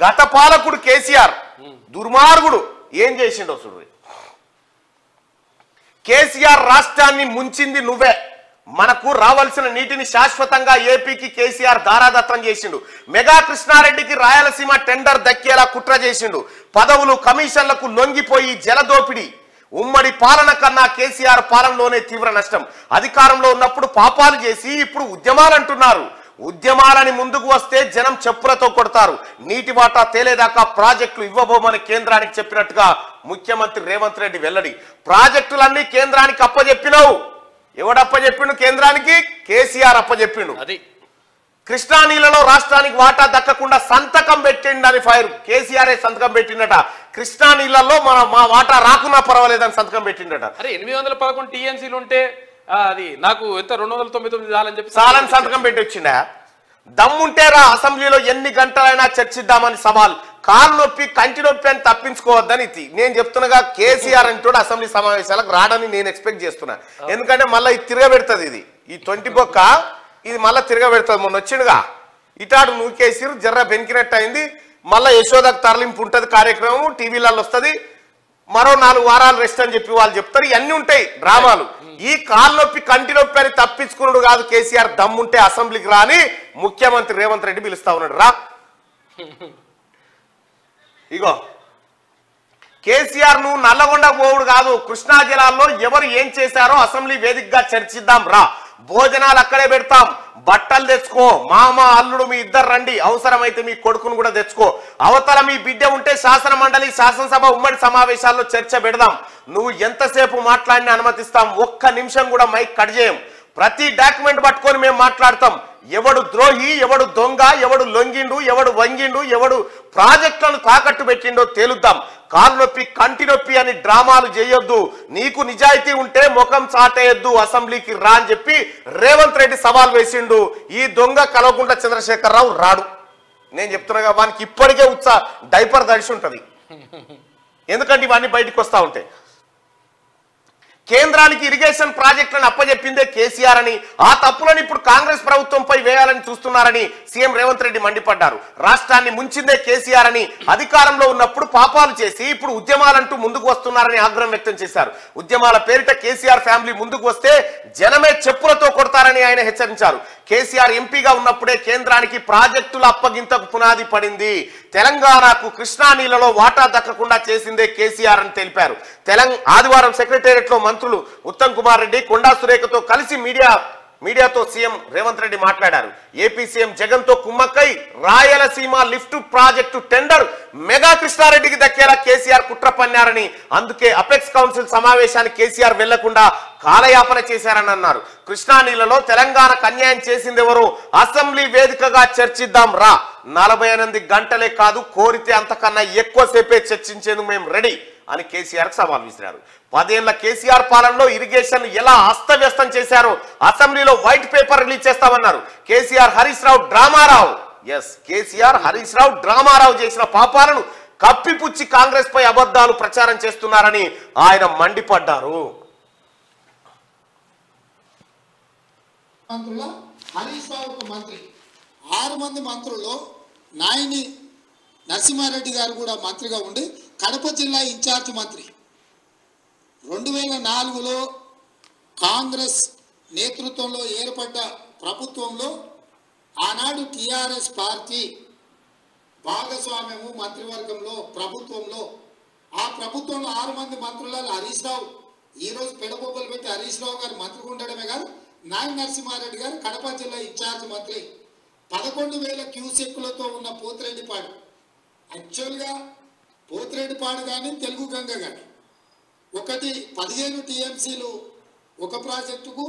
గత పాలకుడు కేసీఆర్ దుర్మార్గుడు ఏం చేసిండో చూడు. కేసీఆర్ రాష్ట్రాన్ని ముంచింది నువ్వే. మనకు రావాల్సిన నీటిని శాశ్వతంగా ఏపీకి కేసీఆర్ దారాదత్తం చేసిండు. మెగా కృష్ణారెడ్డికి రాయలసీమ టెండర్ దక్కేలా కుట్ర చేసిండు. పదవులు కమిషన్లకు లొంగిపోయి జలదోపిడి. ఉమ్మడి పాలన కన్నా కేసీఆర్ పాలనలోనే తీవ్ర నష్టం. అధికారంలో ఉన్నప్పుడు పాపాలు చేసి ఇప్పుడు ఉద్యమాలు అంటున్నారు. ఉద్యమాలని ముందుకు వస్తే జనం చెప్పులతో కొడతారు. నీటి వాటా తేలేదాకా ప్రాజెక్టులు ఇవ్వబోమని కేంద్రానికి చెప్పినట్టుగా ముఖ్యమంత్రి రేవంత్ రెడ్డి వెల్లడి. ప్రాజెక్టులన్నీ కేంద్రానికి అప్పచెప్పినావు. ఎవడప్పచెప్పిండు కేంద్రానికి? కేసీఆర్ అప్పచెప్పిండు. అది కృష్ణా నీళ్లలో రాష్ట్రానికి వాటా దక్కకుండా సంతకం పెట్టిండని ఫైర్. కేసీఆర్ సంతకం పెట్టిండట. కృష్ణా నీళ్లలో మా వాటా రాకున్నా పర్వాలేదని సంతకం పెట్టిండట. అరే 811 టీఎంసీలు ఉంటే అది నాకు ఎంత 299 చాలని చెప్పి చాలని సంతకం పెట్టి వచ్చిండా? దమ్ముంటేరా అసెంబ్లీలో ఎన్ని గంటలైనా చర్చిద్దామని సవాల్. కాలు నొప్పి కంటి నొప్పి అని తప్పించుకోవద్దని నేను చెప్తున్నాగా. కేసీఆర్ అంటూ అసెంబ్లీ సమావేశాలకు రాడని నేను ఎక్స్పెక్ట్ చేస్తున్నా. ఎందుకంటే మళ్ళీ ఇది తిరగబెడుతుంది. ఈ 20 బొక్క ఇది మళ్ళీ తిరగబెడుతుంది. మొన్న వచ్చిండుగా ఇటాడు నూకేసిరు జర్ర బెనికినట్టు అయింది. మళ్ళీ యశోదకు తరలింపు ఉంటుంది కార్యక్రమం, టీవీలలో వస్తుంది. మరో 4 వారాలు రెస్ట్ అని చెప్పి వాళ్ళు చెప్తారు. ఇవన్నీ ఉంటాయి డ్రామాలు. ఈ కాలు నొప్పి కంటి నొప్పి అని తప్పించుకున్నాడు కాదు కేసీఆర్. దమ్ముంటే అసెంబ్లీకి రాని ముఖ్యమంత్రి రేవంత్ రెడ్డి పిలుస్తా ఉన్నాడు. రా ఇగో కేసీఆర్ నువ్వు నల్లగొండ పోవుడు కాదు. కృష్ణా జిల్లాలో ఎవరు ఏం చేశారో అసెంబ్లీ వేదికగా చర్చిద్దాం రా. భోజనాలు అక్కడే పెడతాం. బట్టలు తెచ్చుకో. మామ అల్లుడు మీ ఇద్దరు రండి. అవసరమైతే మీ కొడుకును కూడా తెచ్చుకో. అవతల మీ బిడ్డ ఉంటే శాసన మండలి శాసనసభ ఉమ్మడి సమావేశాల్లో చర్చ పెడదాం. నువ్వు ఎంతసేపు మాట్లాడినా అనుమతిస్తాం. ఒక్క నిమిషం కూడా మైక్ కట్ చేయం. ప్రతి డాక్యుమెంట్ పట్టుకొని మేము మాట్లాడతాం. ఎవడు ద్రోహి, ఎవడు దొంగ, ఎవడు లొంగిండు, ఎవడు వంగిండు, ఎవడు ప్రాజెక్టులను తాకట్టు పెట్టిండో తేలుద్దాం. కాలు నొప్పి కంటి నొప్పి అని డ్రామాలు చేయొద్దు. నీకు నిజాయితీ ఉంటే ముఖం చాటేయొద్దు. అసెంబ్లీకి రా అని చెప్పి రేవంత్ రెడ్డి సవాల్ వేసిండు. ఈ దొంగ కల్వకుంట్ల చంద్రశేఖరరావు రాడు. నేను చెప్తున్నా వానికి ఇప్పటికే డైపర్ దడిచి ఉంటది. ఎందుకంటే ఇవన్నీ బయటకు వస్తా ఉంటాయి. కేంద్రానికి ఇరిగేషన్ ప్రాజెక్టులను అప్పచెప్పిందే కేసీఆర్ అని, ఆ తప్పులను ఇప్పుడు కాంగ్రెస్ ప్రభుత్వంపై వేయాలని చూస్తున్నారని సీఎం రేవంత్ రెడ్డి మండిపడ్డారు. రాష్ట్రాన్ని ముంచిందే కేసీఆర్ అని, అధికారంలో ఉన్నప్పుడు పాపాలు చేసి ఇప్పుడు ఉద్యమాలంటూ ముందుకు వస్తున్నారని ఆగ్రహం వ్యక్తం చేశారు. ఉద్యమాల పేరిట కేసీఆర్ ఫ్యామిలీ ముందుకు వస్తే జనమే చెప్పులతో కొడతారని ఆయన హెచ్చరించారు. కేసీఆర్ ఎంపీగా ఉన్నప్పుడే కేంద్రానికి ప్రాజెక్టుల అప్పగింతకు పునాది పడింది. తెలంగాణకు కృష్ణా నీళ్లలో వాటా దక్కకుండా చేసిందే కేసీఆర్ అని తెలిపారు. ఆదివారం సెక్రటేరియట్ లో మంత్రులు ఉత్తమ్ కుమార్ రెడ్డి, కొండా సురేఖతో కలిసి మీడియాతో సీఎం రేవంత్ రెడ్డి మాట్లాడారు. ఏపీ సీఎం జగన్ తో కుమ్మక్కై Rayalaseema lift project tender Megha కృష్ణారెడ్డికి దక్కేలా కేసీఆర్ కుట్ర పన్నారని, అందుకే అపెక్స్ కౌన్సిల్ సమావేశానికి కేసీఆర్ వెళ్లకుండా కాలయాపన చేశారని అన్నారు. కృష్ణా నీళ్లలో తెలంగాణకు అన్యాయం చేసింది ఎవరు? అసెంబ్లీ వేదికగా చర్చిద్దాం రా. 48 గంటలే కాదు, కోరితే అంతకన్నా ఎక్కువసేపే చర్చించేందుకు మేము రెడీ అని కేసీఆర్ సవాల్ విసిరారు. 10 ఏళ్ల కేసీఆర్ పాలనలో ఇరిగేషన్ ఎలా అస్తవ్యస్తం చేశారో అసెంబ్లీలో వైట్ పేపర్ రిలీజ్ చేస్తామన్నారు. కేసీఆర్ హరీష్ రావు డ్రామారావు చేసిన పాపాలను కప్పిపుచ్చి కాంగ్రెస్ పై అబద్ధాలు ప్రచారం చేస్తున్నారని ఆయన మండిపడ్డారు. హరీష్ రావు మంత్రి, 6 మంది మంత్రుల్లో నాయని నరసింహారెడ్డి గారు కూడా మంత్రిగా ఉండి కడప జిల్లా ఇన్ఛార్జ్ మంత్రి. 2004లో కాంగ్రెస్ నేతృత్వంలో ఏర్పడ్డ ప్రభుత్వంలో ఆనాడు టిఆర్ఎస్ పార్టీ భాగస్వామ్యము మంత్రివర్గంలో ప్రభుత్వంలో, ఆ ప్రభుత్వంలో 6 మంది మంత్రులలో హరీష్ రావు, ఈరోజు పెడబొబ్బలు పెట్టి హరీష్ రావు గారు మంత్రిగా ఉండడమే కాదు, నాయని నరసింహారెడ్డి గారు కడప జిల్లా ఇన్ఛార్జ్ మంత్రి. 11,000 క్యూసెక్కులతో ఉన్న పోతిరెడ్డిపాడు, యాక్చువల్గా పోతిరెడ్డిపాడు కానీ తెలుగు గంగ కానీ ఒకటి 15 టీఎంసీలు ఒక ప్రాజెక్టుకు,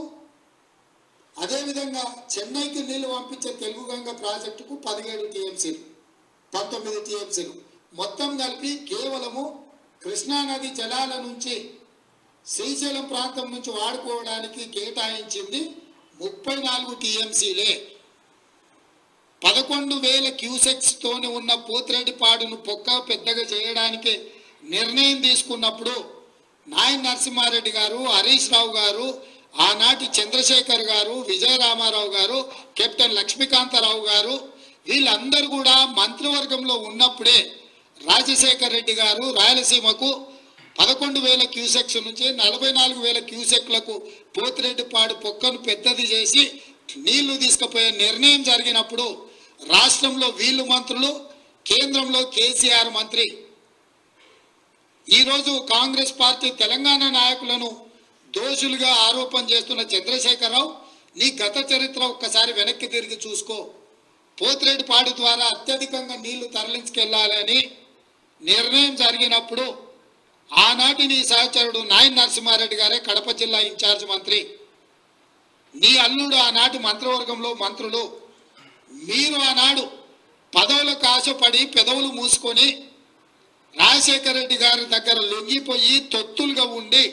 అదేవిధంగా చెన్నైకి నీళ్లు పంపించే తెలుగు గంగ ప్రాజెక్టుకు 17 టీఎంసీలు, 19 టీఎంసీలు మొత్తం కలిపి కేవలము కృష్ణానది జలాల నుంచి శ్రీశైలం ప్రాంతం నుంచి వాడుకోవడానికి కేటాయించింది 34 టీఎంసీలే. 11,000 క్యూసెక్స్తోనే ఉన్న పోతిరెడ్డిపాడును పొక్క పెద్దగా చేయడానికి నిర్ణయం తీసుకున్నప్పుడు నాయని నరసింహారెడ్డి గారు, హరీష్ రావు గారు, ఆనాటి చంద్రశేఖర్ గారు, విజయ రామారావు గారు, కెప్టెన్ లక్ష్మీకాంతరావు గారు, వీళ్ళందరూ కూడా మంత్రివర్గంలో ఉన్నప్పుడే రాజశేఖర్ రెడ్డి గారు రాయలసీమకు 11,000 క్యూసెక్స్ నుంచి 44,000 క్యూసెక్లకు పోతిరెడ్డిపాడు పొక్కను పెద్దది చేసి నీళ్లు తీసుకుపోయే నిర్ణయం జరిగినప్పుడు రాష్ట్రంలో వీళ్ళు మంత్రులు, కేంద్రంలో కేసీఆర్ మంత్రి. ఈరోజు కాంగ్రెస్ పార్టీ తెలంగాణ నాయకులను దోషులుగా ఆరోపణ చేస్తున్న చంద్రశేఖరరావు, నీ గత చరిత్ర ఒక్కసారి వెనక్కి తిరిగి చూసుకో. పోతిరెడ్డిపాడు ద్వారా అత్యధికంగా నీళ్లు తరలించుకెళ్లాలని నిర్ణయం జరిగినప్పుడు ఆనాటి నీ సహచరుడు నాయన నరసింహారెడ్డి గారే కడప జిల్లా ఇన్ఛార్జ్ మంత్రి, నీ అల్లుడు ఆనాటి మంత్రివర్గంలో మంత్రులు. మీరు ఆనాడు పదవులకు ఆశపడి పెదవులు మూసుకొని రాజశేఖర రెడ్డి గారి దగ్గర లొంగిపోయి తొత్తులుగా ఉండి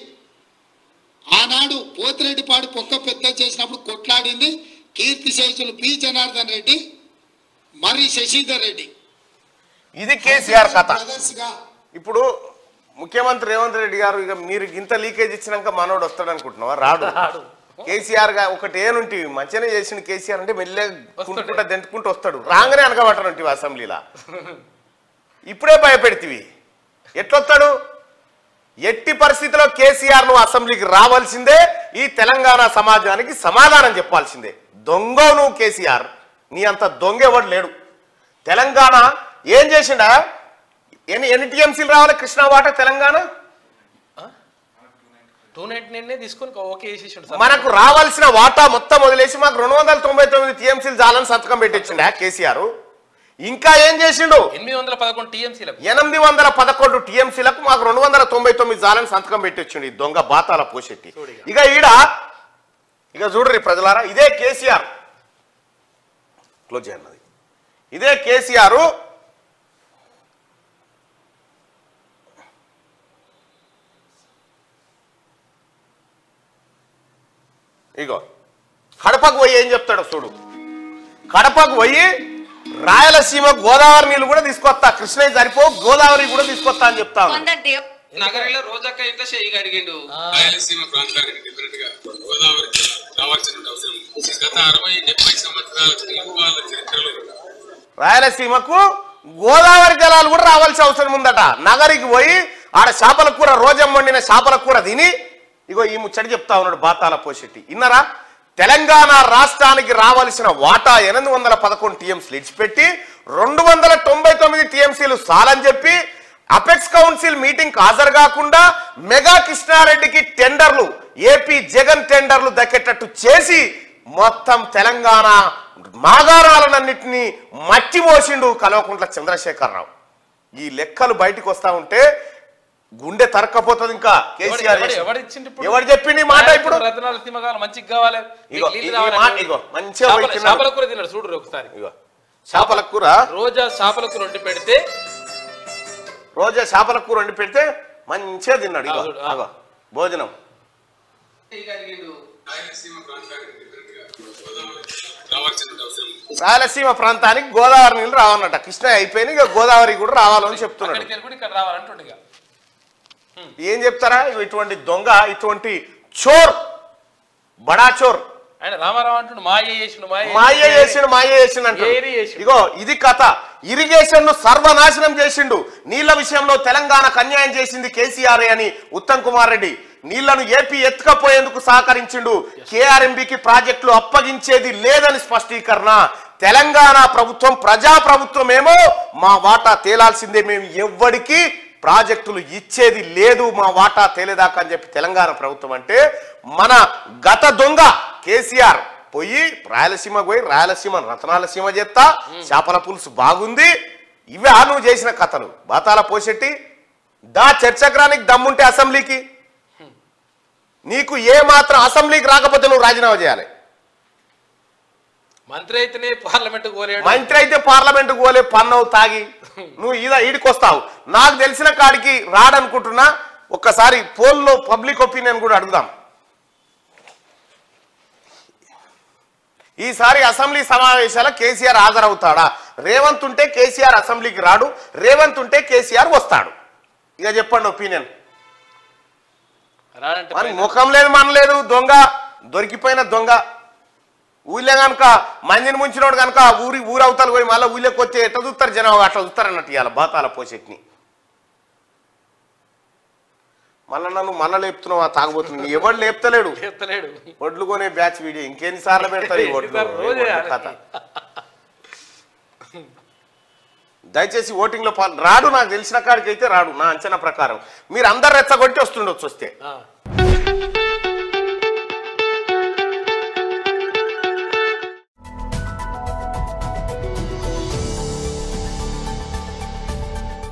ఆనాడు పోతిరెడ్డిపాడు పొక్క పెద్ద చేసినప్పుడు కొట్లాడింది కీర్తిశేషులు పి జనార్దన్ రెడ్డి, మరి శశిధర్ రెడ్డి. ఇది కేసీఆర్ కథ. ఇప్పుడు ముఖ్యమంత్రి రేవంత్ రెడ్డి గారు ఇక మీరు ఇంత లీకేజ్ ఇచ్చినాక మనోడు వస్తాడు అనుకుంటున్నావా? రాడు. కేసీఆర్ గా ఒకటి ఏనుంటి మంచిగానే చేసిన కేసీఆర్ అంటే మెల్లగా కుంటుకుంటా దెంటుకుంటూ వస్తాడు. రాగానే అనకబట్టనుంటివి అసెంబ్లీలా. ఇప్పుడే భయపెడితివి. ఎట్లొస్తాడు? ఎట్టి పరిస్థితిలో కేసీఆర్ నువ్వు అసెంబ్లీకి రావాల్సిందే. ఈ తెలంగాణ సమాజానికి సమాధానం చెప్పాల్సిందే. దొంగవు నువ్వు కేసీఆర్. నీ అంత దొంగెవడు లేడు. తెలంగాణ ఏం చేసిండా? ఎన్ని టీఎంసీలు రావాలి కృష్ణా వాటా తెలంగాణ? 299 తీసుకొని ఓకే చేసేసిండు. మనకు రావాల్సిన వాటా మొత్తం వదిలేసి మాకు 299 టీఎంసీలు చాలని సంతకం పెట్టించిండా కేసీఆర్. ఇంకా ఏం చేసిండు? 811 టీఎంసీలకు 811 టీఎంసీలకు మాకు 299 చాలని సంతకం పెట్టించిండు ఈ దొంగ బాతాల పోషెట్టి. ఇక చూడరి ప్రజలారా, ఇదే కేసీఆర్ క్లోజ్ అన్నది. ఇదే కేసీఆర్ ఇగో కడపకు పోయి ఏం చెప్తాడో చూడు. కడపకు పోయి రాయలసీమ గోదావరి నీళ్ళు కూడా తీసుకొస్తా, కృష్ణయ్య సరిపో గోదావరి కూడా తీసుకొస్తా అని చెప్తా. నగరంలో రోజక్క ఇంట్లో చెయ్యి అడిగిండు. రాయలసీమ ప్రాంతానికి డిఫరెంట్ గా గోదావరి రావాల్సిన అవసరం గత 60-70 సంవత్సరాల చరిత్రలో రాయలసీమకు గోదావరి జలాలు కూడా రావాల్సిన అవసరం ఉందట. నగరికి పోయి ఆడ చేపల కూర, రోజం వండిన చేపల కూర తిని ఇగో ఈ ముచ్చట చెప్తా ఉన్నాడు బాతాల పోషెట్టి. ఇన్నరా? తెలంగాణ రాష్ట్రానికి రావాల్సిన వాటా 811 టీఎంసీలు ఇచ్చిపెట్టి 299 టీఎంసీలు సాలని చెప్పి అపెక్స్ కౌన్సిల్ మీటింగ్ హాజరు కాకుండా మెగా కృష్ణారెడ్డికి టెండర్లు, ఏపీ జగన్ టెండర్లు దక్కేటట్టు చేసి మొత్తం తెలంగాణ మాగారాలన్నింటినీ మట్టి మోసిండు కల్వకుంట్ల చంద్రశేఖరరావు. ఈ లెక్కలు బయటకు వస్తా ఉంటే గుండె తరక్కపోతుంది. ఇంకా కేసీఆర్ ఎవరు చెప్పింది మాట? ఇప్పుడు చేపల కూర రోజా చేపల కూర వండి పెడితే మంచిగా తిన్నాడు. ఇగో భోజనం. రాయలసీమ ప్రాంతానికి గోదావరి నీళ్ళు రావాలన్నట. కృష్ణ అయిపోయింది, ఇక గోదావరి కూడా రావాలని చెప్తున్నాడు. ఏం చెప్తారా? ఇటువంటి దొంగ, ఇటువంటి చోర్, బడా చోర్ ఆయన రామారావు అంటుండు మాయ చేసిండు అంటే. ఇగో ఇది కథ. ఇరిగేషన్ ను సర్వనాశనం చేసిండు. నీళ్ల విషయంలో తెలంగాణకు అన్యాయం చేసింది కేసీఆర్ అని ఉత్తమ్ కుమార్ రెడ్డి. నీళ్లను ఏపీ ఎత్తుకపోయేందుకు సహకరించిండు. కేఆర్ఎంబికి ప్రాజెక్టులు అప్పగించేది లేదని స్పష్టీకరణ. తెలంగాణ ప్రభుత్వం ప్రజాప్రభుత్వం ఏమో మా వాటా తేలాల్సిందే, మేము ఎవ్వడికి ప్రాజెక్టులు ఇచ్చేది లేదు, మా వాటా తేలేదాకా అని చెప్పి తెలంగాణ ప్రభుత్వం అంటే, మన గత దొంగ కేసీఆర్ పోయి రాయలసీమకు పోయి రాయలసీమ రతనాలసీమ చేస్తా, చేపల పులుసు బాగుంది, ఇవే నువ్వు చేసిన కథలు. బాతాల పోషెట్టి దా చర్చగ్రానికి దమ్ముంటే అసెంబ్లీకి, నీకు ఏ మాత్రం అసెంబ్లీకి రాకపోతే నువ్వు రాజీనామా చేయాలి. మంత్రి అయితే పార్లమెంట్ పోలే పన్నవు తాగి నువ్వు ఈడికొస్తావు. నాకు తెలిసిన కాడికి రాడనుకుంటున్నా. ఒక్కసారి పోల్లో పబ్లిక్ ఒపీనియన్ కూడా అడుగుదాం. ఈసారి అసెంబ్లీ సమావేశాల కేసీఆర్ హాజరవుతాడా? రేవంత్ ఉంటే కేసీఆర్ అసెంబ్లీకి రాడు, రేవంత్ ఉంటే కేసీఆర్ వస్తాడు. ఇక చెప్పండి ఒపీనియన్. ముఖం లేదు, మన లేదు, దొంగ, దొరికిపోయిన దొంగ. ఊళ్ళో కనుక మందిని ముంచినోడు కనుక ఊరు అవతలు పోయి మళ్ళీ ఊళ్ళోకి వస్తే ఎట్లా చూస్తారు జనం అట్లా చూస్తారు అన్నట్టు ఇవాళ బాతాల పోషెట్ని మళ్ళా లేపుతున్నావు ఆ తాగబోతుంది ఎవడు లేపుతలేడు ఒడ్లు కొనే బ్యాచ్ వీడియో ఇంకెన్నిసార్లు పెడతారు ఈ ఒడ్లు కథ దయచేసి ఓటింగ్ లో రాడు నాకు తెలిసిన కాడికి అయితే రాడు నా అంచనా ప్రకారం మీరు అందరు రెచ్చగొట్టి వస్తుండొచ్చు వస్తే